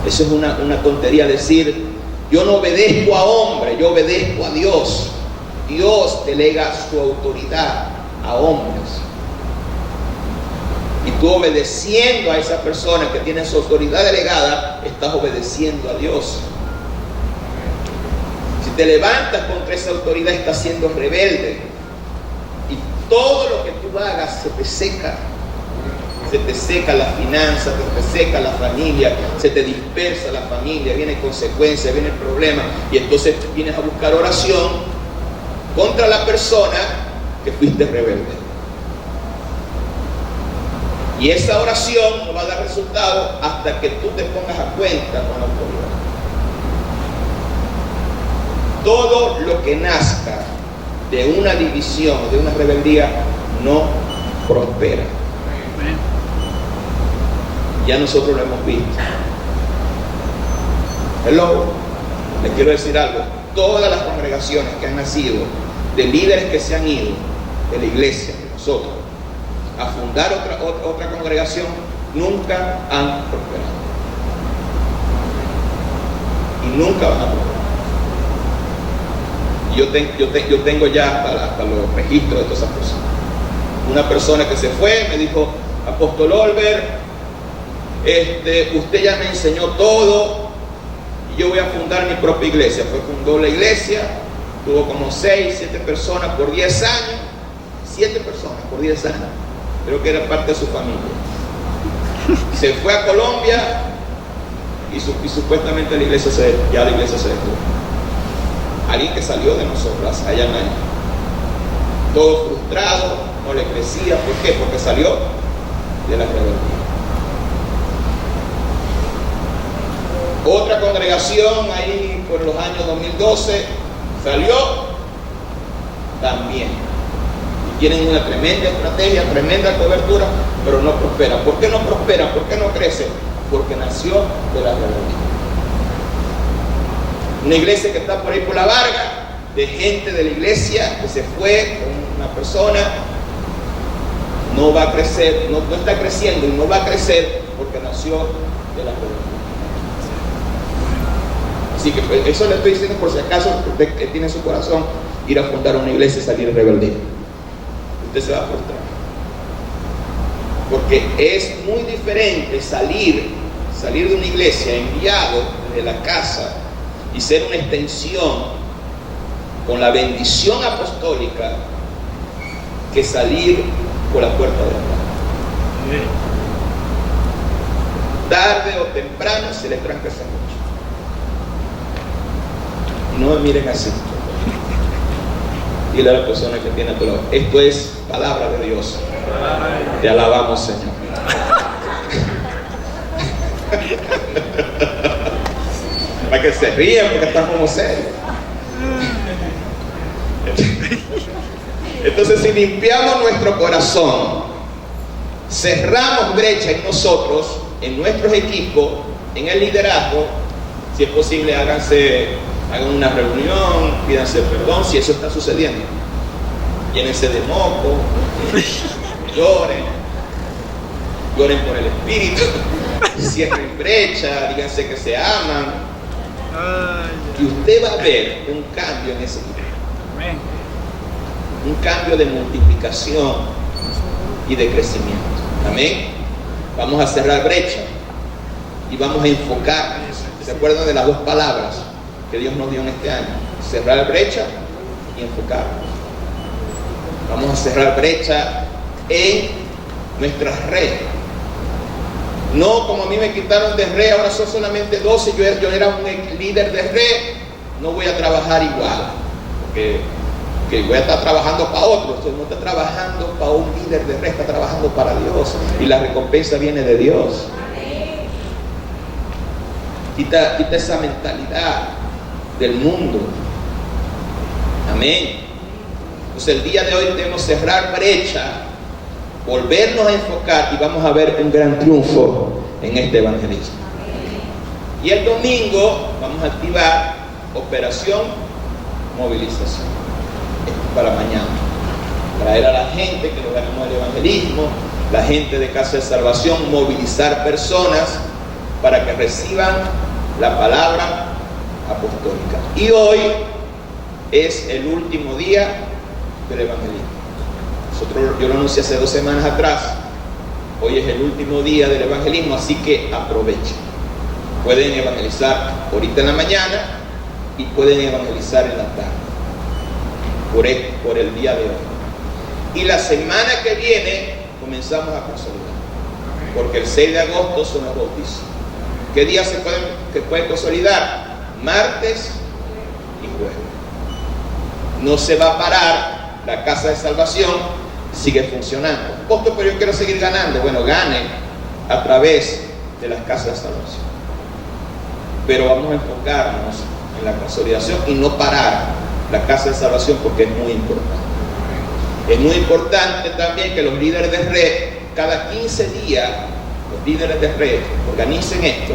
A: Eso es una tontería decir, yo no obedezco a hombre, yo obedezco a Dios. Dios delega su autoridad a hombres. Y tú obedeciendo a esa persona que tiene su autoridad delegada, estás obedeciendo a Dios. Si te levantas contra esa autoridad, estás siendo rebelde. Y todo lo que tú hagas se te seca. Se te seca la finanza, se te seca la familia, se te dispersa la familia, viene consecuencia, viene el problema. Y entonces vienes a buscar oración contra la persona que fuiste rebelde. Y esa oración no va a dar resultado hasta que tú te pongas a cuenta con la autoridad. Todo lo que nazca de una división, de una rebeldía, no prospera. Ya nosotros lo hemos visto. Hello, les quiero decir algo. Todas las congregaciones que han nacido, de líderes que se han ido de la iglesia, de nosotros, a fundar otra congregación, nunca han prosperado. Y nunca van a prosperar. Yo tengo ya hasta los registros de todas esas personas. Una persona que se fue me dijo, Apóstol Olver, usted ya me enseñó todo y yo voy a fundar mi propia iglesia. Pues fundó la iglesia, tuvo como 6, 7 personas por 10 años. 7 personas por 10 años. Creo que era parte de su familia. Se fue a Colombia y supuestamente ya la iglesia se detuvo. Alguien que salió de nosotros allá en años. Todo frustrado, no le crecía. ¿Por qué? Porque salió de la rebeldía. Otra congregación ahí por los años 2012 salió también. Tienen una tremenda estrategia, tremenda cobertura, pero no prospera. ¿Por qué no prospera? ¿Por qué no crece? Porque nació de la rebeldía. Una iglesia que está por ahí por la Varga, de gente de la iglesia que se fue con una persona, no va a crecer, no está creciendo y no va a crecer porque nació de la rebeldía. Así que pues, eso le estoy diciendo por si acaso usted tiene en su corazón ir a fundar una iglesia y salir rebeldía. Usted se va a frustrar. Porque es muy diferente salir de una iglesia enviado de la casa y ser una extensión con la bendición apostólica que salir por la puerta de atrás. Tarde o temprano se les tranca esa noche. Y no me miren así. Dile a la persona que tiene a tu lado, esto es palabra de Dios. Te alabamos, Señor. Para que se rían porque están como serios. Entonces, si limpiamos nuestro corazón, cerramos brecha en nosotros, en nuestros equipos, en el liderazgo, si es posible hagan una reunión, pídanse perdón si eso está sucediendo. Llénense de moco, lloren por el Espíritu, cierren brecha, díganse que se aman. Y usted va a ver un cambio en ese equipo. Un cambio de multiplicación y de crecimiento. Amén. Vamos a cerrar brecha y vamos a enfocar. ¿Se acuerdan de las dos palabras que Dios nos dio en este año? Cerrar brecha y enfocar. Vamos a cerrar brecha en nuestras redes. No como a mí me quitaron de red, ahora son solamente 12, yo era un líder de red, no voy a trabajar igual, porque voy a estar trabajando para otros. Usted no está trabajando para un líder de red, está trabajando para Dios, y la recompensa viene de Dios. Quita esa mentalidad del mundo. Amén. Entonces el día de hoy debemos cerrar brecha, volvernos a enfocar y vamos a ver un gran triunfo en este evangelismo. Y el domingo vamos a activar operación movilización. Esto es para mañana. traer a la gente, que lo ganemos el evangelismo, la gente de Casa de Salvación, movilizar personas para que reciban la palabra apostólica. Y hoy es el último día del evangelismo. Yo lo anuncié hace 2 semanas atrás. Hoy es el último día del evangelismo, así que aprovechen. Pueden evangelizar ahorita en la mañana y pueden evangelizar en la tarde por el día de hoy. Y la semana que viene comenzamos a consolidar, porque el 6 de agosto son los bautizos. ¿Qué días se pueden consolidar? Martes y jueves. No se va a parar, la Casa de Salvación sigue funcionando. Apóstol, pero yo quiero seguir ganando. Bueno, gane a través de las Casas de Salvación, pero vamos a enfocarnos en la consolidación y no parar la Casa de Salvación, porque es muy importante. Es muy importante también que los líderes de red, cada 15 días, los líderes de red organicen esto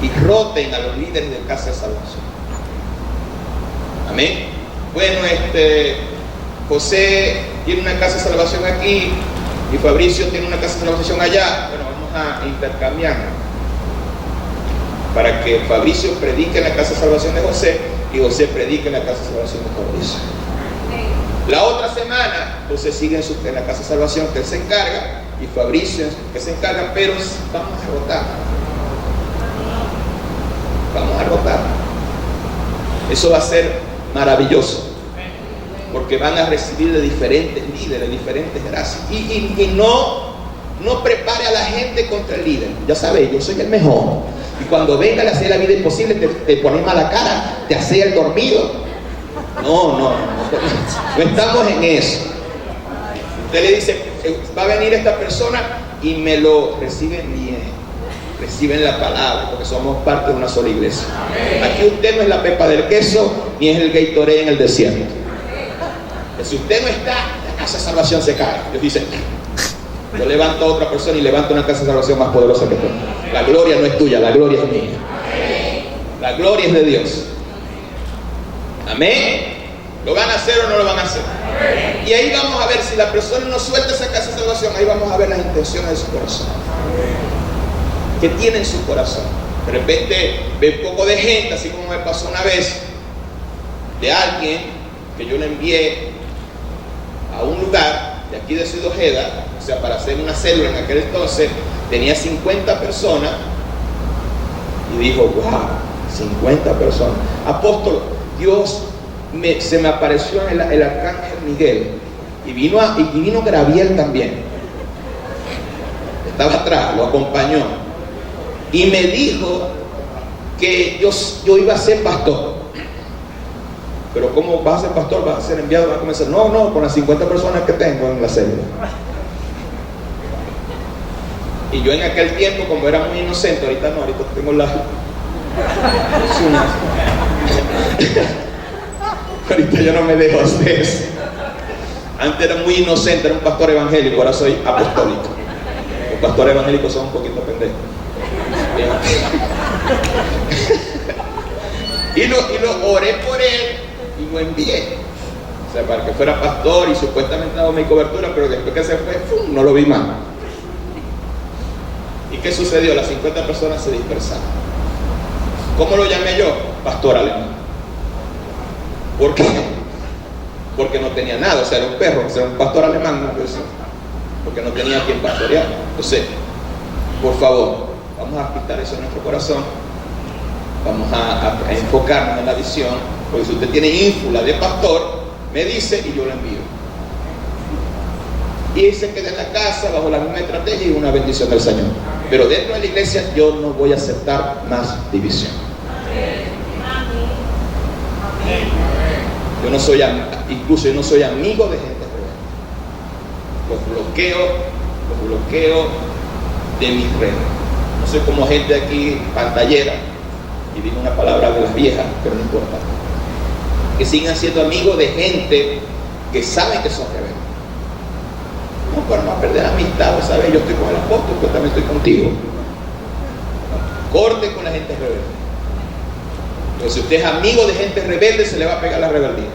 A: y roten a los líderes de Casa de Salvación. Amén. Bueno, José tiene una Casa de Salvación aquí y Fabricio tiene una Casa de Salvación allá. Bueno, vamos a intercambiarnos para que Fabricio predique en la Casa de Salvación de José y José predique en la Casa de Salvación de Fabricio. La otra semana José sigue en la Casa de Salvación que él se encarga y Fabricio que se encarga, pero vamos a rotar. Vamos a rotar. Eso va a ser maravilloso, porque van a recibir de diferentes líderes, diferentes gracias. Y no prepare a la gente contra el líder. Ya sabes, yo soy el mejor. Y cuando venga le hace la vida imposible, te pone mala cara, te hace el dormido. No estamos en eso. Usted le dice, va a venir esta persona y me lo reciben bien, reciben la palabra, porque somos parte de una sola iglesia. Aquí usted no es la pepa del queso, ni es el Gatorade en el desierto. Si usted no está, la Casa de Salvación se cae. Dios dice, yo levanto a otra persona y levanto una Casa de Salvación más poderosa que tú. La gloria no es tuya, la gloria es mía. La gloria es de Dios. Amén. ¿Lo van a hacer o no lo van a hacer? Y ahí vamos a ver, si la persona no suelta esa Casa de Salvación, ahí vamos a ver las intenciones de su corazón. ¿Qué tiene en su corazón? De repente ve un poco de gente, así como me pasó una vez, de alguien que yo le envié a un lugar de aquí de Ciudad Ojeda, o sea, para hacer una célula en aquel entonces, tenía 50 personas, y dijo, wow, 50 personas. Apóstol, Dios se me apareció el arcángel Miguel, y vino Gabriel también, estaba atrás, lo acompañó, y me dijo que yo iba a ser pastor. Pero ¿cómo vas a ser pastor? ¿Vas a ser enviado? ¿Vas a comenzar? No, con las 50 personas que tengo en la célula. Y yo en aquel tiempo, como era muy inocente, ahorita tengo ahorita yo no me dejo hacer eso. Antes era muy inocente, era un pastor evangélico, ahora soy apostólico. Los pastores evangélicos son un poquito pendejos. Y lo oré por él y lo envié, o sea, para que fuera pastor, y supuestamente daba mi cobertura, pero después que se fue, ¡pum!, no lo vi más. ¿Y qué sucedió? Las 50 personas se dispersaron. ¿Cómo lo llamé yo? Pastor alemán. ¿Por qué? Porque no tenía nada, o sea, era un perro, o sea, un pastor alemán, ¿no? Porque no tenía quien pastorear. Entonces, por favor, vamos a quitar eso en nuestro corazón. Vamos a enfocarnos en la visión, porque si usted tiene ínfula de pastor, me dice y yo lo envío. Y se queda en la casa bajo la misma estrategia y una bendición del Señor. Pero dentro de la iglesia yo no voy a aceptar más división. Yo no soy amigo de gente rebelde. Los bloqueo de mis redes. No soy como gente aquí pantallera, y digo una palabra de las viejas, pero no importa, que sigan siendo amigos de gente que saben que son rebeldes. No, para no perder amistad, ¿sabes? Yo estoy con el apóstol, yo también estoy contigo. Corte con la gente rebelde. Pero si usted es amigo de gente rebelde, se le va a pegar la rebeldía.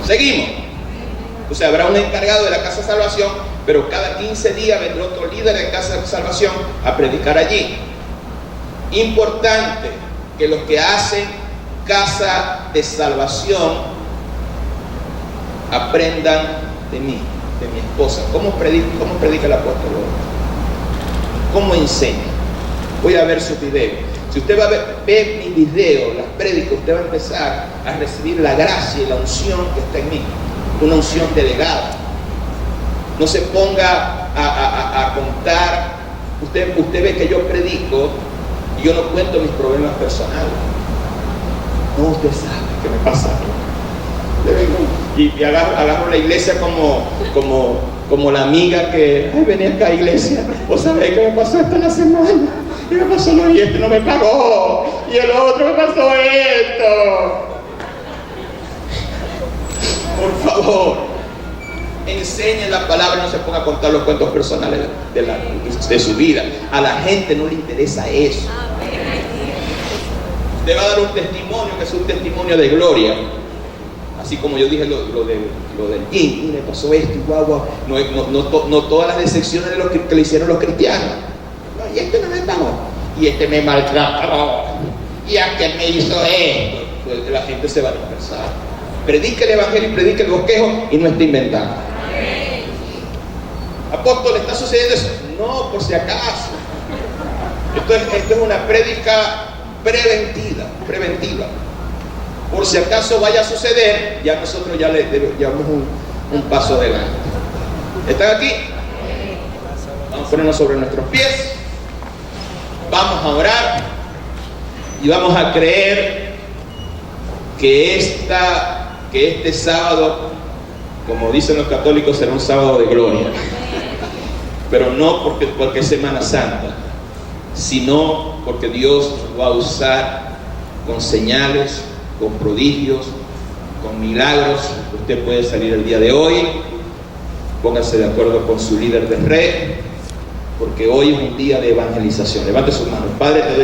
A: Seguimos. Entonces habrá un encargado de la Casa de Salvación, pero cada 15 días vendrá otro líder de Casa de Salvación a predicar allí. Importante que los que hacen Casa de Salvación aprendan de mí, de mi esposa. ¿Cómo predica el apóstol? ¿Cómo enseña? Voy a ver sus videos. Si usted va a ver mis videos, las prédicas, usted va a empezar a recibir la gracia y la unción que está en mí. Una unción delegada. No se ponga a contar. Usted ve que yo predico y yo no cuento mis problemas personales. No, usted sabe que me pasa. Y agarro la iglesia como la amiga que, ay, vení acá a iglesia, vos sabés que me pasó esto en la semana, y me pasó lo y este no me pagó, y el otro me pasó esto. Por favor, enseñe la palabra, no se ponga a contar los cuentos personales de su vida. A la gente no le interesa eso. Usted va a dar un testimonio que es un testimonio de gloria. Así como yo dije lo del yin, y me pasó esto, y guau. No todas las decepciones de lo que le hicieron los cristianos. No, y este no me pagó, y este me maltrató, y aquel me hizo esto. Pues la gente se va a dispersar. Predique el evangelio y predique el bosquejo y no esté inventando. Apóstol, ¿está sucediendo eso? No, por si acaso. Esto es una prédica preventiva. Por si acaso vaya a suceder, ya nosotros ya le llevamos un paso adelante. ¿Están aquí? Vamos a ponernos sobre nuestros pies. Vamos a orar y vamos a creer que este sábado, como dicen los católicos, será un sábado de gloria. Pero no porque es Semana Santa, sino porque Dios va a usar con señales, con prodigios, con milagros. Usted puede salir el día de hoy, póngase de acuerdo con su líder de red, porque hoy es un día de evangelización. Levante sus manos. Padre, te doy